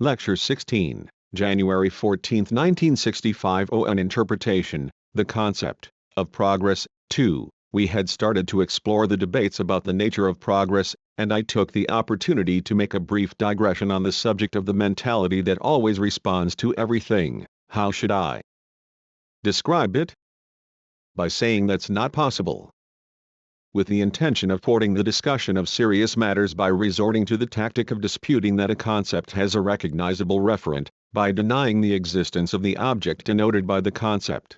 Lecture 16, January 14, 1965. An interpretation, the concept, of progress. 2. We had started to explore the debates about the nature of progress, and I took the opportunity to make a brief digression on the subject of the mentality that always responds to everything. How should I describe it? By saying that's not possible. With the intention of porting the discussion of serious matters by resorting to the tactic of disputing that a concept has a recognizable referent, by denying the existence of the object denoted by the concept.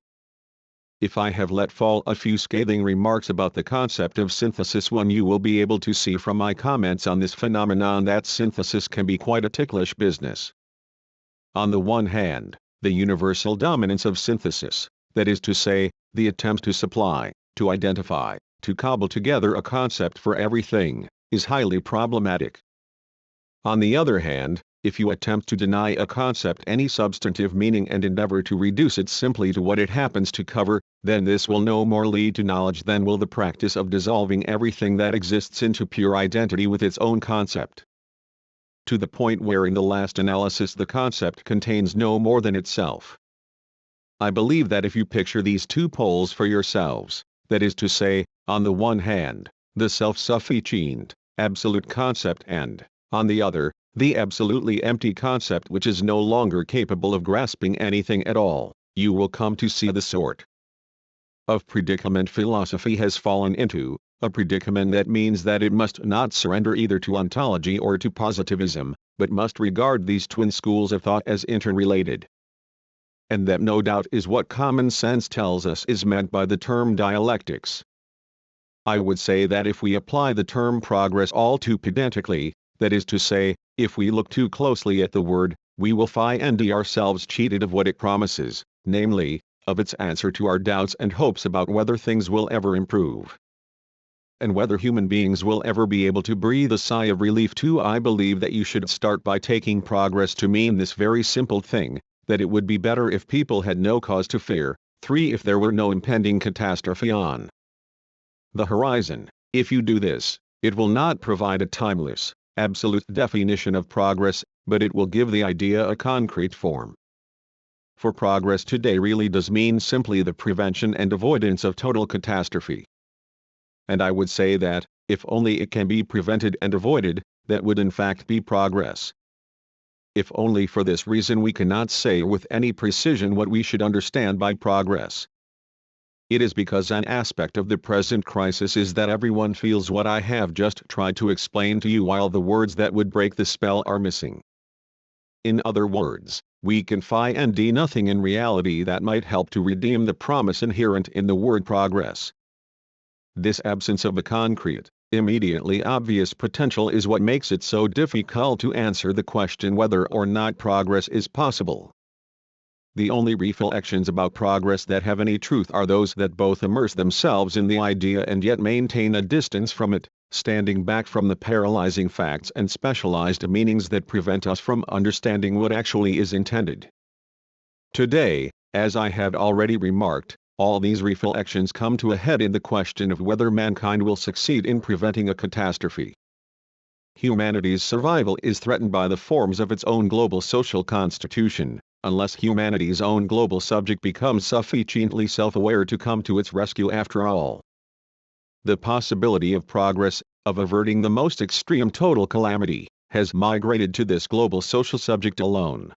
If I have let fall a few scathing remarks about the concept of synthesis, you will be able to see from my comments on this phenomenon that synthesis can be quite a ticklish business. On the one hand, the universal dominance of synthesis, that is to say, the attempt to supply, to identify, to cobble together a concept for everything, is highly problematic. On the other hand, if you attempt to deny a concept any substantive meaning and endeavor to reduce it simply to what it happens to cover, then this will no more lead to knowledge than will the practice of dissolving everything that exists into pure identity with its own concept. To the point where in the last analysis the concept contains no more than itself. I believe that if you picture these two poles for yourselves, that is to say, on the one hand, the self-sufficient, absolute concept and, on the other, the absolutely empty concept which is no longer capable of grasping anything at all, you will come to see the sort of predicament philosophy has fallen into, a predicament that means that it must not surrender either to ontology or to positivism, but must regard these twin schools of thought as interrelated. And that no doubt is what common sense tells us is meant by the term dialectics. I would say that if we apply the term progress all too pedantically, that is to say, if we look too closely at the word, we will find ourselves cheated of what it promises, namely, of its answer to our doubts and hopes about whether things will ever improve. And whether human beings will ever be able to breathe a sigh of relief too. I believe that you should start by taking progress to mean this very simple thing, that it would be better if people had no cause to fear. 3. If there were no impending catastrophe on the horizon. If you do this, it will not provide a timeless, absolute definition of progress, but it will give the idea a concrete form. For progress today really does mean simply the prevention and avoidance of total catastrophe. And I would say that, if only it can be prevented and avoided, that would in fact be progress. If only for this reason we cannot say with any precision what we should understand by progress. It is because an aspect of the present crisis is that everyone feels what I have just tried to explain to you, while the words that would break the spell are missing. In other words, we can find nothing in reality that might help to redeem the promise inherent in the word progress. This absence of a concrete, immediately obvious potential is what makes it so difficult to answer the question whether or not progress is possible. The only reflections about progress that have any truth are those that both immerse themselves in the idea and yet maintain a distance from it, standing back from the paralyzing facts and specialized meanings that prevent us from understanding what actually is intended. Today, as I have already remarked, all these reflections come to a head in the question of whether mankind will succeed in preventing a catastrophe. Humanity's survival is threatened by the forms of its own global social constitution, unless humanity's own global subject becomes sufficiently self-aware to come to its rescue after all. The possibility of progress, of averting the most extreme total calamity, has migrated to this global social subject alone.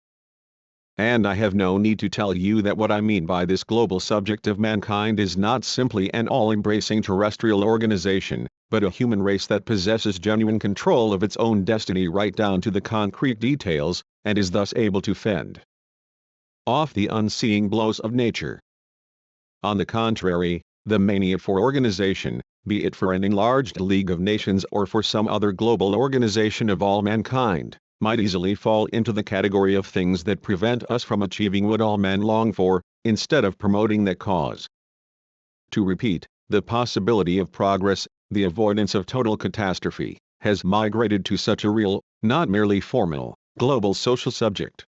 And I have no need to tell you that what I mean by this global subject of mankind is not simply an all-embracing terrestrial organization, but a human race that possesses genuine control of its own destiny right down to the concrete details, and is thus able to fend off the unseeing blows of nature. On the contrary, the mania for organization, be it for an enlarged League of Nations or for some other global organization of all mankind, might easily fall into the category of things that prevent us from achieving what all men long for, instead of promoting that cause. To repeat, the possibility of progress, the avoidance of total catastrophe, has migrated to such a real, not merely formal, global social subject.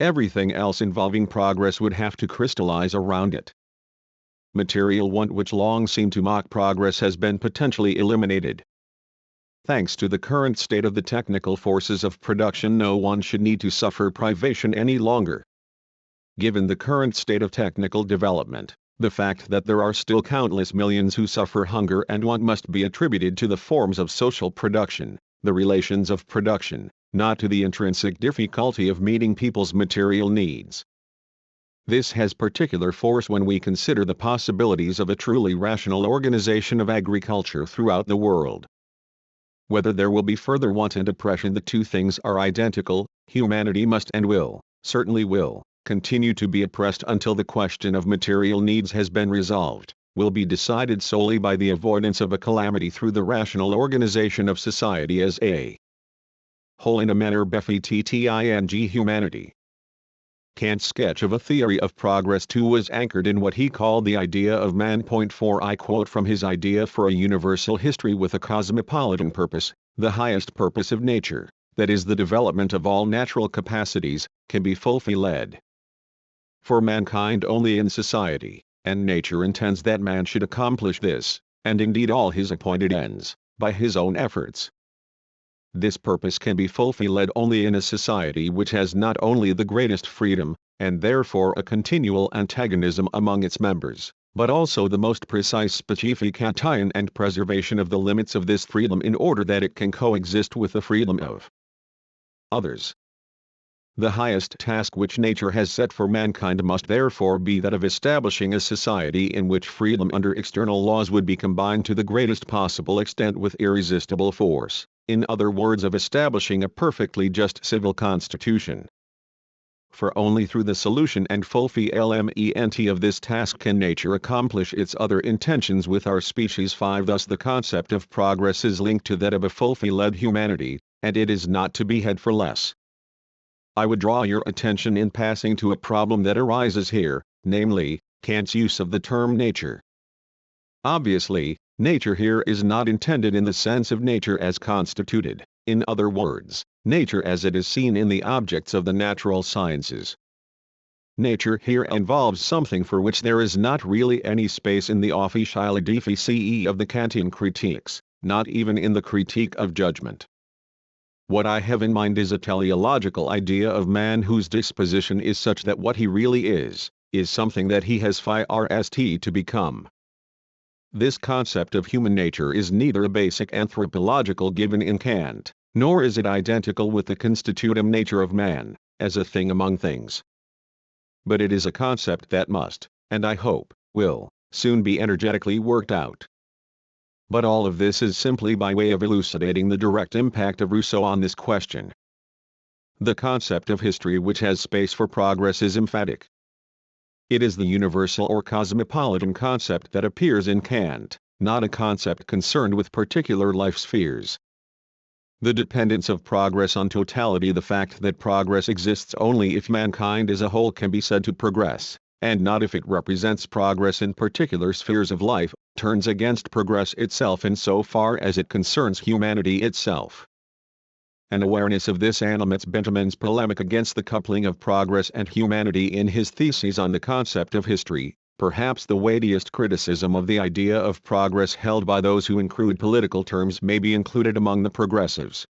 Everything else involving progress would have to crystallize around it. Material want which long seemed to mock progress has been potentially eliminated. Thanks to the current state of the technical forces of production, no one should need to suffer privation any longer. Given the current state of technical development, the fact that there are still countless millions who suffer hunger and want must be attributed to the forms of social production, the relations of production, not to the intrinsic difficulty of meeting people's material needs. This has particular force when we consider the possibilities of a truly rational organization of agriculture throughout the world. Whether there will be further want and oppression, the two things are identical. Humanity must and will, certainly will, continue to be oppressed until the question of material needs has been resolved, will be decided solely by the avoidance of a calamity through the rational organization of society as a whole in a manner befitting humanity. Kant's sketch of a theory of progress too was anchored in what he called the idea of man. 4 I quote from his idea for a universal history with a cosmopolitan purpose: the highest purpose of nature, that is the development of all natural capacities, can be fulfilled for mankind only in society, and nature intends that man should accomplish this, and indeed all his appointed ends, by his own efforts. This purpose can be fulfilled only in a society which has not only the greatest freedom, and therefore a continual antagonism among its members, but also the most precise specification and preservation of the limits of this freedom in order that it can coexist with the freedom of others. The highest task which nature has set for mankind must therefore be that of establishing a society in which freedom under external laws would be combined to the greatest possible extent with irresistible force, in other words, of establishing a perfectly just civil constitution. For only through the solution and fulfillment of this task can nature accomplish its other intentions with our species. 5 Thus the concept of progress is linked to that of a fulfilled humanity, and it is not to be had for less. I would draw your attention in passing to a problem that arises here, namely, Kant's use of the term nature. Obviously, nature here is not intended in the sense of nature as constituted, in other words, nature as it is seen in the objects of the natural sciences. Nature here involves something for which there is not really any space in the officiale difficile of the Kantian critiques, not even in the critique of judgment. What I have in mind is a teleological idea of man whose disposition is such that what he really is something that he has to become. This concept of human nature is neither a basic anthropological given in Kant, nor is it identical with the constitutum nature of man, as a thing among things. But it is a concept that must, and I hope, will, soon be energetically worked out. But all of this is simply by way of elucidating the direct impact of Rousseau on this question. The concept of history which has space for progress is emphatic. It is the universal or cosmopolitan concept that appears in Kant, not a concept concerned with particular life spheres. The dependence of progress on totality, the fact that progress exists only if mankind as a whole can be said to progress, and not if it represents progress in particular spheres of life, turns against progress itself in so far as it concerns humanity itself. An awareness of this animates Benjamin's polemic against the coupling of progress and humanity in his theses on the concept of history, perhaps the weightiest criticism of the idea of progress held by those who in crude political terms may be included among the progressives.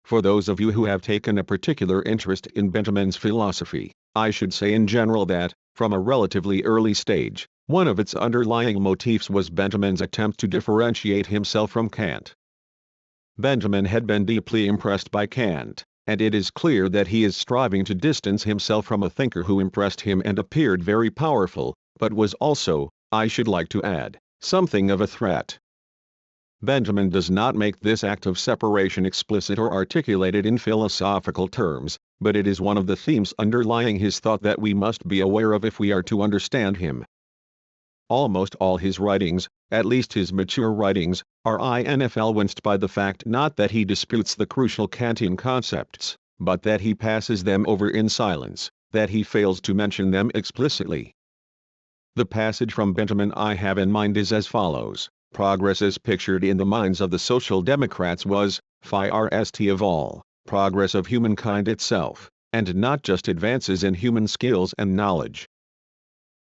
For those of you who have taken a particular interest in Benjamin's philosophy, I should say in general that, from a relatively early stage, one of its underlying motifs was Benjamin's attempt to differentiate himself from Kant. Benjamin had been deeply impressed by Kant, and it is clear that he is striving to distance himself from a thinker who impressed him and appeared very powerful, but was also, I should like to add, something of a threat. Benjamin does not make this act of separation explicit or articulated in philosophical terms, but it is one of the themes underlying his thought that we must be aware of if we are to understand him. Almost all his writings, at least his mature writings, are influenced by the fact not that he disputes the crucial Kantian concepts, but that he passes them over in silence, that he fails to mention them explicitly. The passage from Benjamin I have in mind is as follows: progress as pictured in the minds of the Social Democrats was, first of all, progress of humankind itself, and not just advances in human skills and knowledge.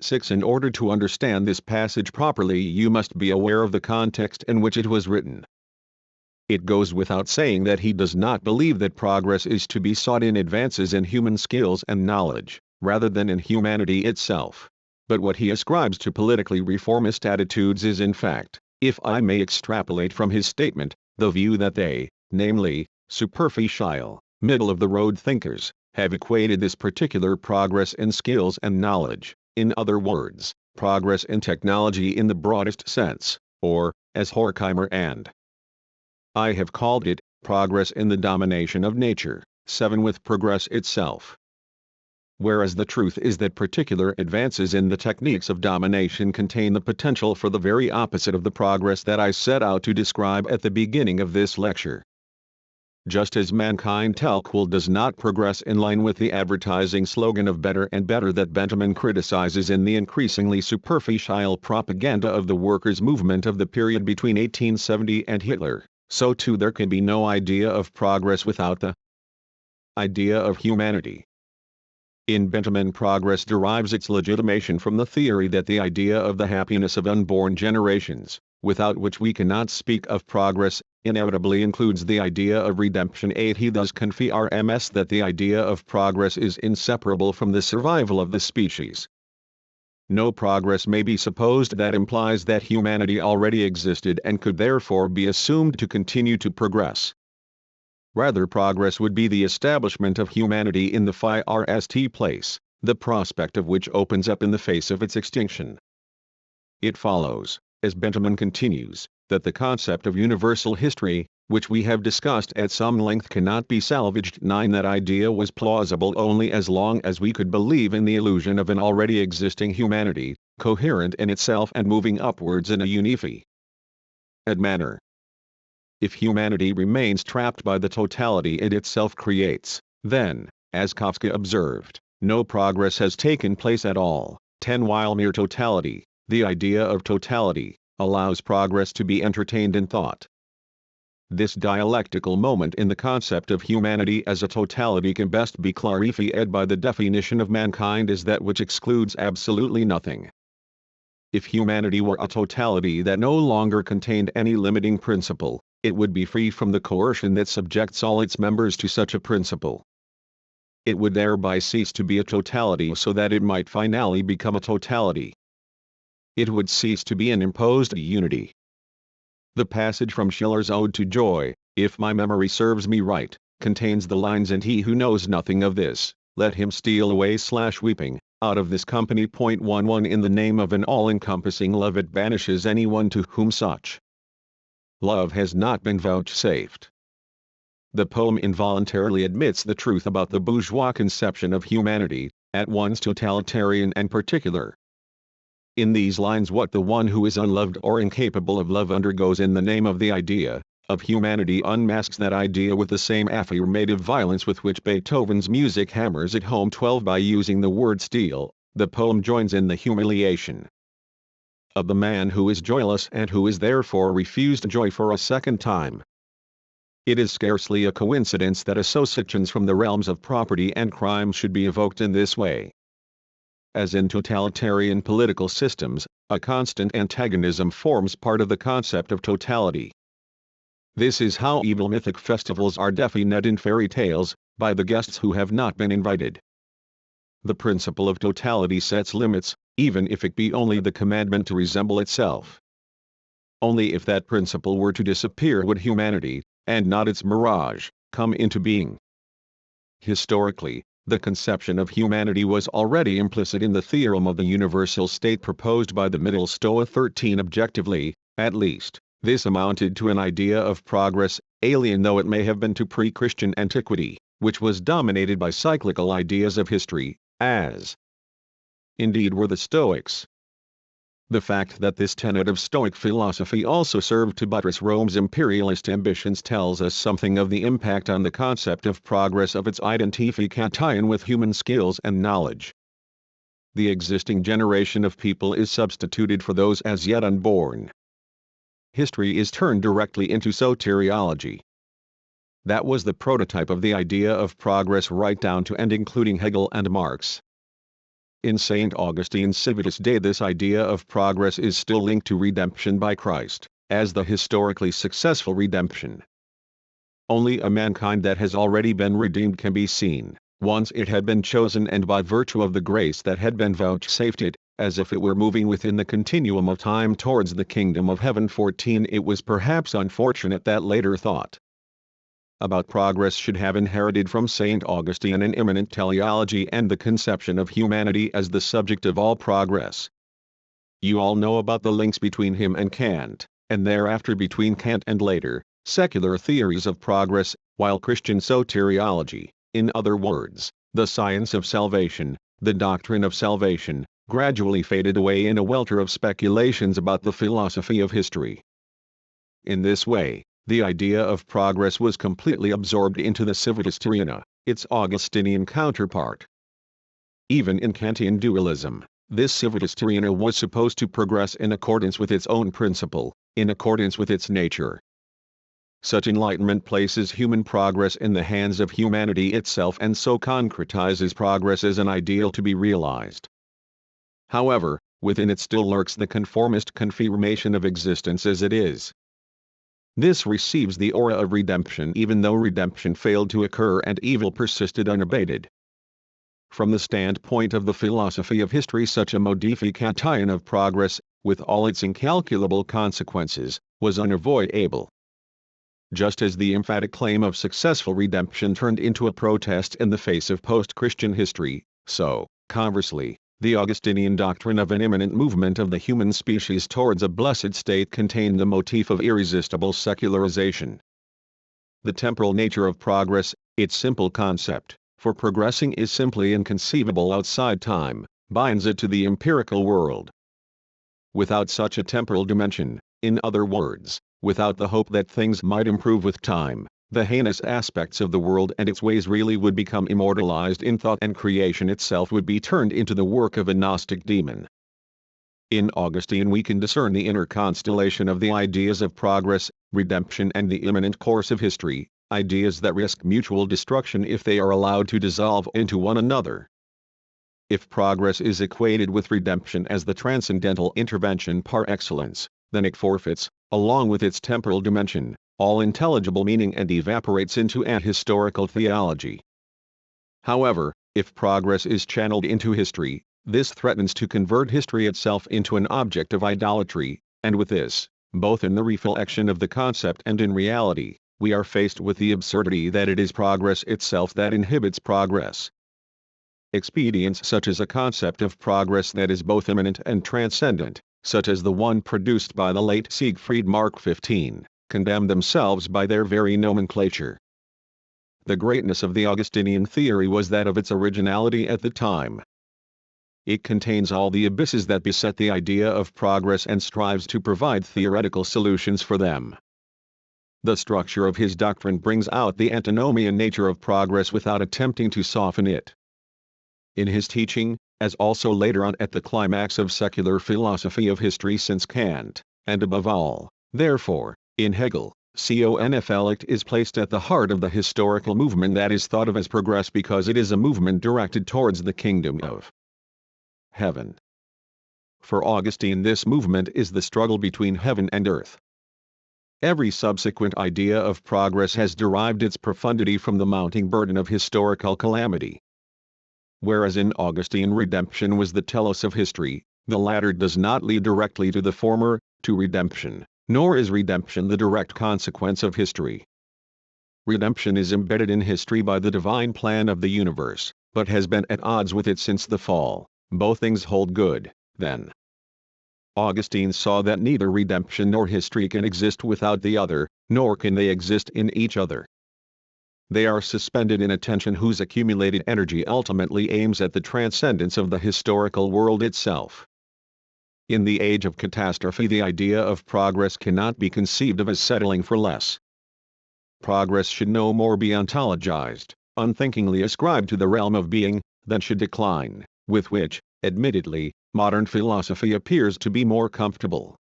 6. In order to understand this passage properly, you must be aware of the context in which it was written. It goes without saying that he does not believe that progress is to be sought in advances in human skills and knowledge, rather than in humanity itself. But what he ascribes to politically reformist attitudes is in fact, if I may extrapolate from his statement, the view that they, namely, superficial, middle-of-the-road thinkers, have equated this particular progress in skills and knowledge, in other words, progress in technology in the broadest sense, or, as Horkheimer and I have called it, progress in the domination of nature, 7 with progress itself. Whereas the truth is that particular advances in the techniques of domination contain the potential for the very opposite of the progress that I set out to describe at the beginning of this lecture. Just as mankind telquel does not progress in line with the advertising slogan of better and better that Benjamin criticizes in the increasingly superficial propaganda of the workers' movement of the period between 1870 and Hitler, so too there can be no idea of progress without the idea of humanity. In Benjamin, progress derives its legitimation from the theory that the idea of the happiness of unborn generations, without which we cannot speak of progress, inevitably includes the idea of redemption. 8. He thus confirms that the idea of progress is inseparable from the survival of the species. No progress may be supposed that implies that humanity already existed and could therefore be assumed to continue to progress. Rather, progress would be the establishment of humanity in the first place, the prospect of which opens up in the face of its extinction. It follows, as Benjamin continues, that the concept of universal history, which we have discussed at some length, cannot be salvaged. 9. That idea was plausible only as long as we could believe in the illusion of an already existing humanity, coherent in itself and moving upwards in a unified manner. If humanity remains trapped by the totality it itself creates, then, as Kafka observed, no progress has taken place at all. 10. While mere totality, the idea of totality, allows progress to be entertained in thought. This dialectical moment in the concept of humanity as a totality can best be clarified by the definition of mankind as that which excludes absolutely nothing. If humanity were a totality that no longer contained any limiting principle, it would be free from the coercion that subjects all its members to such a principle. It would thereby cease to be a totality so that it might finally become a totality. It would cease to be an imposed unity. The passage from Schiller's Ode to Joy, if my memory serves me right, contains the lines, "And he who knows nothing of this, let him steal away weeping, out of this company." 11 In the name of an all-encompassing love it banishes anyone to whom such love has not been vouchsafed. The poem involuntarily admits the truth about the bourgeois conception of humanity, at once totalitarian and particular. In these lines what the one who is unloved or incapable of love undergoes in the name of the idea of humanity unmasks that idea with the same affirmative violence with which Beethoven's music hammers it home. 12 By using the word steal, the poem joins in the humiliation of the man who is joyless and who is therefore refused joy for a second time. It is scarcely a coincidence that associations from the realms of property and crime should be evoked in this way. As in totalitarian political systems, a constant antagonism forms part of the concept of totality. This is how evil mythic festivals are defined in fairy tales, by the guests who have not been invited. The principle of totality sets limits, even if it be only the commandment to resemble itself. Only if that principle were to disappear would humanity, and not its mirage, come into being. Historically, the conception of humanity was already implicit in the theorem of the universal state proposed by the Middle Stoa. 13 Objectively, at least, this amounted to an idea of progress, alien though it may have been to pre-Christian antiquity, which was dominated by cyclical ideas of history, as indeed were the Stoics. The fact that this tenet of Stoic philosophy also served to buttress Rome's imperialist ambitions tells us something of the impact on the concept of progress of its identification with human skills and knowledge. The existing generation of people is substituted for those as yet unborn. History is turned directly into soteriology. That was the prototype of the idea of progress right down to and including Hegel and Marx. In St. Augustine's Civitas Dei this idea of progress is still linked to redemption by Christ, as the historically successful redemption, Only a mankind that has already been redeemed can be seen, once it had been chosen and by virtue of the grace that had been vouchsafed it, as if it were moving within the continuum of time towards the kingdom of heaven. 14. It was perhaps unfortunate that later thought about progress should have inherited from St. Augustine an immanent teleology and the conception of humanity as the subject of all progress. You all know about the links between him and Kant, and thereafter between Kant and later, secular theories of progress, while Christian soteriology, in other words, the science of salvation, the doctrine of salvation, gradually faded away in a welter of speculations about the philosophy of history. In this way, the idea of progress was completely absorbed into the civitas terrena, its Augustinian counterpart. Even in Kantian dualism, this civitas terrena was supposed to progress in accordance with its own principle, in accordance with its nature. Such enlightenment places human progress in the hands of humanity itself and so concretizes progress as an ideal to be realized. However, within it still lurks the conformist confirmation of existence as it is. This receives the aura of redemption even though redemption failed to occur and evil persisted unabated. From the standpoint of the philosophy of history, such a modification of progress, with all its incalculable consequences, was unavoidable. Just as the emphatic claim of successful redemption turned into a protest in the face of post-Christian history, so, conversely, the Augustinian doctrine of an imminent movement of the human species towards a blessed state contained the motif of irresistible secularization. The temporal nature of progress, its simple concept, for progressing is simply inconceivable outside time, binds it to the empirical world. Without such a temporal dimension, in other words, without the hope that things might improve with time, the heinous aspects of the world and its ways really would become immortalized in thought and creation itself would be turned into the work of a Gnostic demon. In Augustine we can discern the inner constellation of the ideas of progress, redemption and the imminent course of history, ideas that risk mutual destruction if they are allowed to dissolve into one another. If progress is equated with redemption as the transcendental intervention par excellence, then it forfeits, along with its temporal dimension, all intelligible meaning and evaporates into ahistorical theology. However, if progress is channeled into history, this threatens to convert history itself into an object of idolatry, and with this, both in the reflection of the concept and in reality, we are faced with the absurdity that it is progress itself that inhibits progress. Expedients such as a concept of progress that is both immanent and transcendent, such as the one produced by the late Siegfried Mark 15, condemn themselves by their very nomenclature. The greatness of the Augustinian theory was that of its originality at the time. It contains all the abysses that beset the idea of progress and strives to provide theoretical solutions for them. The structure of his doctrine brings out the antinomian nature of progress without attempting to soften it. In his teaching, as also later on at the climax of secular philosophy of history since Kant, and above all, therefore, in Hegel, conflict is placed at the heart of the historical movement that is thought of as progress because it is a movement directed towards the kingdom of heaven. For Augustine this movement is the struggle between heaven and earth. Every subsequent idea of progress has derived its profundity from the mounting burden of historical calamity. Whereas in Augustine redemption was the telos of history, the latter does not lead directly to the former, to redemption, nor is redemption the direct consequence of history. Redemption is embedded in history by the divine plan of the universe, but has been at odds with it since the fall. Both things hold good, then. Augustine saw that neither redemption nor history can exist without the other, nor can they exist in each other. They are suspended in a tension whose accumulated energy ultimately aims at the transcendence of the historical world itself. In the age of catastrophe the idea of progress cannot be conceived of as settling for less. Progress should no more be ontologized, unthinkingly ascribed to the realm of being, than should decline, with which, admittedly, modern philosophy appears to be more comfortable.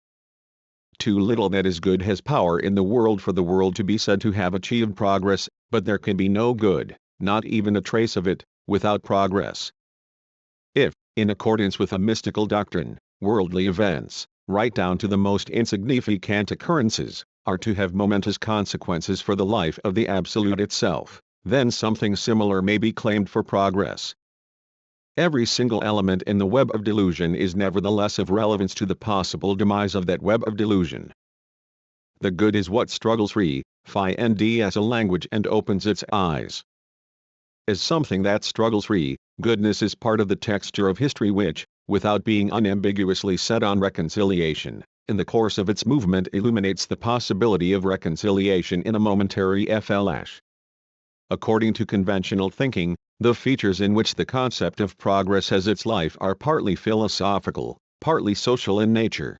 Too little that is good has power in the world for the world to be said to have achieved progress, but there can be no good, not even a trace of it, without progress. If, in accordance with a mystical doctrine, worldly events, right down to the most insignificant occurrences, are to have momentous consequences for the life of the Absolute itself, then something similar may be claimed for progress. Every single element in the web of delusion is nevertheless of relevance to the possible demise of that web of delusion. The good is what struggles free, finds a language and opens its eyes. As something that struggles free, goodness is part of the texture of history which, without being unambiguously set on reconciliation, in the course of its movement illuminates the possibility of reconciliation in a momentary flash. According to conventional thinking, the features in which the concept of progress has its life are partly philosophical, partly social in nature.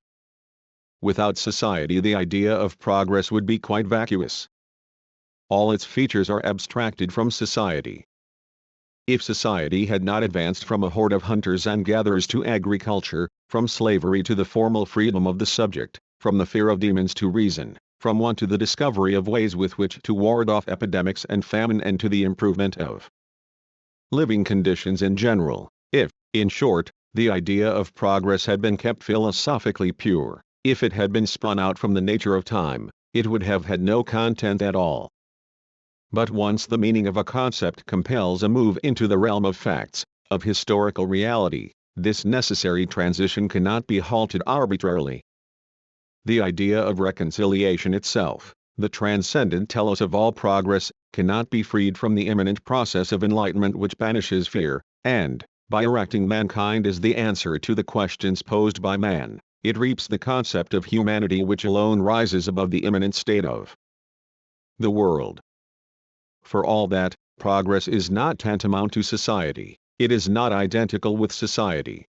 Without society, the idea of progress would be quite vacuous. All its features are abstracted from society. If society had not advanced from a horde of hunters and gatherers to agriculture, from slavery to the formal freedom of the subject, from the fear of demons to reason, from want to the discovery of ways with which to ward off epidemics and famine and to the improvement of living conditions in general, if, in short, the idea of progress had been kept philosophically pure, if it had been spun out from the nature of time, it would have had no content at all. But once the meaning of a concept compels a move into the realm of facts, of historical reality, this necessary transition cannot be halted arbitrarily. The idea of reconciliation itself, the transcendent telos of all progress, cannot be freed from the imminent process of enlightenment which banishes fear, and, by erecting mankind as the answer to the questions posed by man, it reaps the concept of humanity which alone rises above the imminent state of the world. For all that, progress is not tantamount to society, it is not identical with society.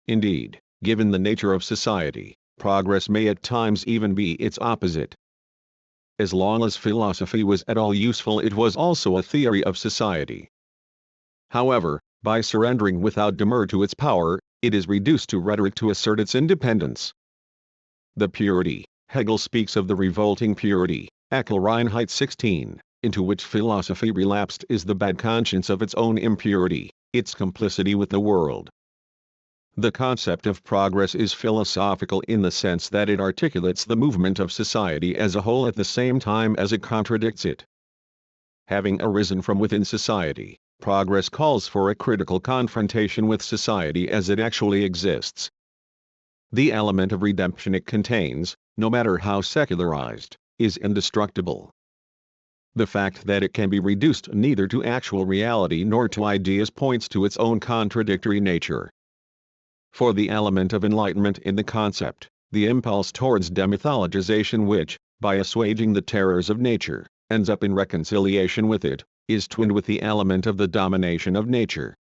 Indeed, given the nature of society, progress may at times even be its opposite. As long as philosophy was at all useful, it was also a theory of society. However, by surrendering without demur to its power, it is reduced to rhetoric to assert its independence. The purity, Hegel speaks of the revolting purity, Eckel Reinheit 16, into which philosophy relapsed is the bad conscience of its own impurity, its complicity with the world. The concept of progress is philosophical in the sense that it articulates the movement of society as a whole at the same time as it contradicts it. Having arisen from within society, progress calls for a critical confrontation with society as it actually exists. The element of redemption it contains, no matter how secularized, is indestructible. The fact that it can be reduced neither to actual reality nor to ideas points to its own contradictory nature. For the element of enlightenment in the concept, the impulse towards demythologization which, by assuaging the terrors of nature, ends up in reconciliation with it, is twinned with the element of the domination of nature.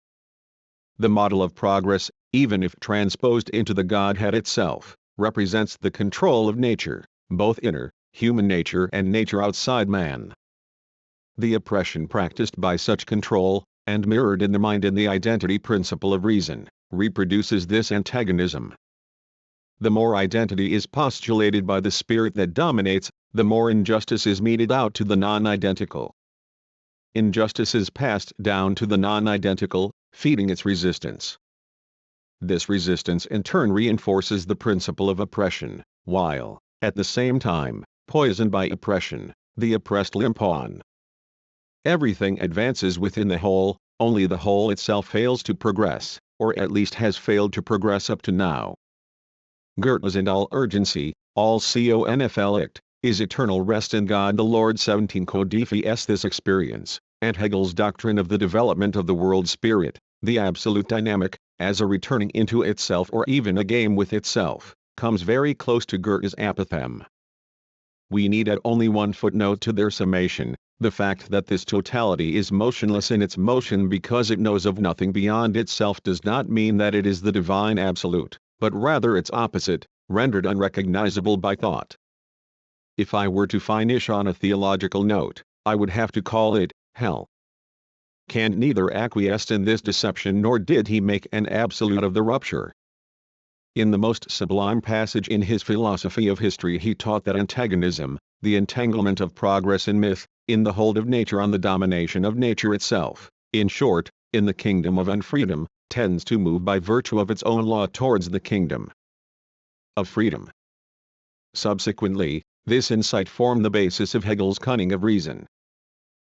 The model of progress, even if transposed into the Godhead itself, represents the control of nature, both inner, human nature and nature outside man. The oppression practiced by such control, and mirrored in the mind in the identity principle of reason, reproduces this antagonism. The more identity is postulated by the spirit that dominates, the more injustice is meted out to the non-identical. Injustice is passed down to the non-identical, feeding its resistance. This resistance in turn reinforces the principle of oppression, while, at the same time, poisoned by oppression, the oppressed limp on. Everything advances within the whole, only the whole itself fails to progress, or at least has failed to progress up to now. Goethe's "And all urgency, all conflict, is eternal rest in God the Lord 17 codifies this experience, and Hegel's doctrine of the development of the world spirit, the absolute dynamic, as a returning into itself or even a game with itself, comes very close to Goethe's apothegm. We need add only one footnote to their summation: the fact that this totality is motionless in its motion because it knows of nothing beyond itself does not mean that it is the divine absolute, but rather its opposite, rendered unrecognizable by thought. If I were to finish on a theological note, I would have to call it hell. Kant neither acquiesced in this deception nor did he make an absolute of the rupture. In the most sublime passage in his philosophy of history he taught that antagonism, the entanglement of progress in myth, in the hold of nature on the domination of nature itself, in short, in the kingdom of unfreedom, tends to move by virtue of its own law towards the kingdom of freedom. Subsequently, This insight formed the basis of Hegel's cunning of reason.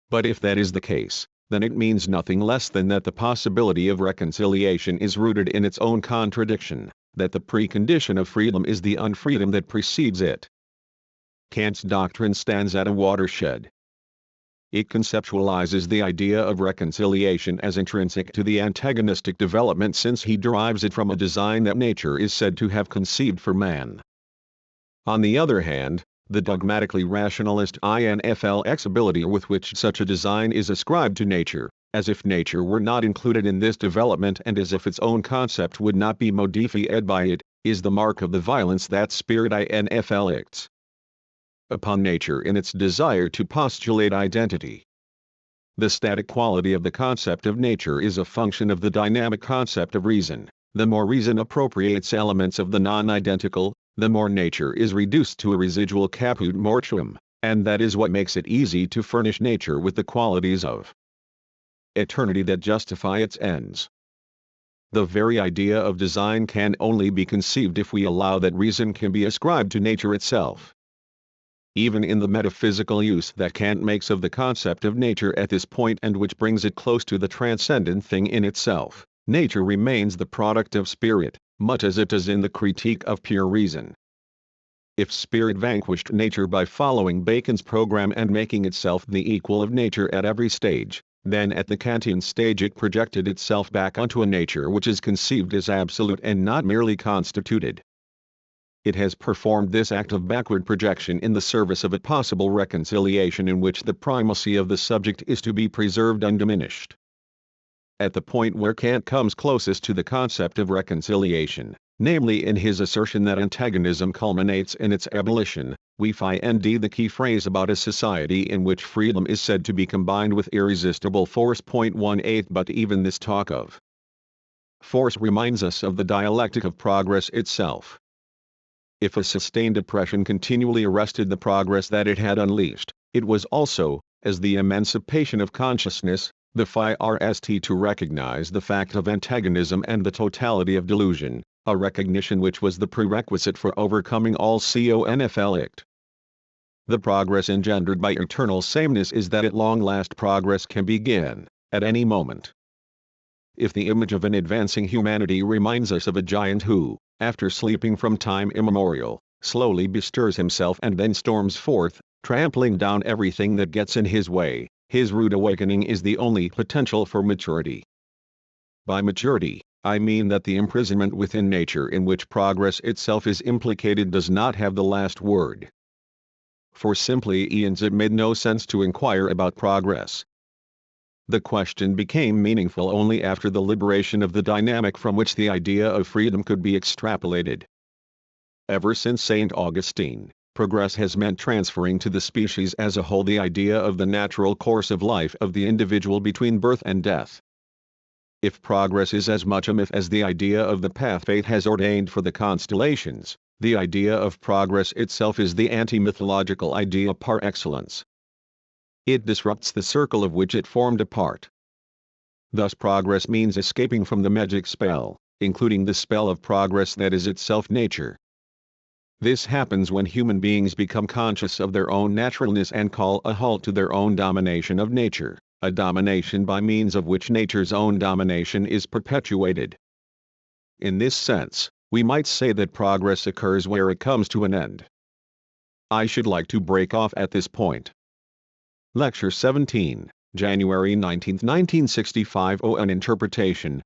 But if that is the case, then it means nothing less than that the possibility of reconciliation is rooted in its own contradiction, that the precondition of freedom is the unfreedom that precedes it. Kant's doctrine stands at a watershed. It conceptualizes the idea of reconciliation as intrinsic to the antagonistic development, since he derives it from a design that nature is said to have conceived for man. On the other hand, the dogmatically rationalist inflexibility with which such a design is ascribed to nature, as if nature were not included in this development and as if its own concept would not be modified by it, is the mark of the violence that spirit inflicts upon nature in its desire to postulate identity. The static quality of the concept of nature is a function of the dynamic concept of reason. The more reason appropriates elements of the non-identical, the more nature is reduced to a residual caput mortuum, and that is what makes it easy to furnish nature with the qualities of eternity that justify its ends. The very idea of design can only be conceived if we allow that reason can be ascribed to nature itself. Even in the metaphysical use that Kant makes of the concept of nature at this point, and which brings it close to the transcendent thing in itself, nature remains the product of spirit, much as it does in the Critique of Pure Reason. If spirit vanquished nature by following Bacon's program and making itself the equal of nature at every stage, then at the Kantian stage it projected itself back onto a nature which is conceived as absolute and not merely constituted. It has performed this act of backward projection in the service of a possible reconciliation in which the primacy of the subject is to be preserved undiminished. At the point where Kant comes closest to the concept of reconciliation, namely in his assertion that antagonism culminates in its abolition, we find the key phrase about a society in which freedom is said to be combined with irresistible force. 18 But even this talk of force reminds us of the dialectic of progress itself. If a sustained oppression continually arrested the progress that it had unleashed, it was also, as the emancipation of consciousness, the first to recognize the fact of antagonism and the totality of delusion, a recognition which was the prerequisite for overcoming all conflict. The progress engendered by eternal sameness is that at long last progress can begin, at any moment. If the image of an advancing humanity reminds us of a giant who, after sleeping from time immemorial, slowly bestirs himself and then storms forth, trampling down everything that gets in his way, his rude awakening is the only potential for maturity. By maturity, I mean that the imprisonment within nature in which progress itself is implicated does not have the last word. For simply eons it made no sense to inquire about progress. The question became meaningful only after the liberation of the dynamic from which the idea of freedom could be extrapolated. Ever since St. Augustine, progress has meant transferring to the species as a whole the idea of the natural course of life of the individual between birth and death. If progress is as much a myth as the idea of the path fate has ordained for the constellations, the idea of progress itself is the anti-mythological idea par excellence. It disrupts the circle of which it formed a part. Thus progress means escaping from the magic spell, including the spell of progress that is itself nature. This happens when human beings become conscious of their own naturalness and call a halt to their own domination of nature, a domination by means of which nature's own domination is perpetuated. In this sense, we might say that progress occurs where it comes to an end. I should like to break off at this point. Lecture 17, January 19, 1965. An interpretation,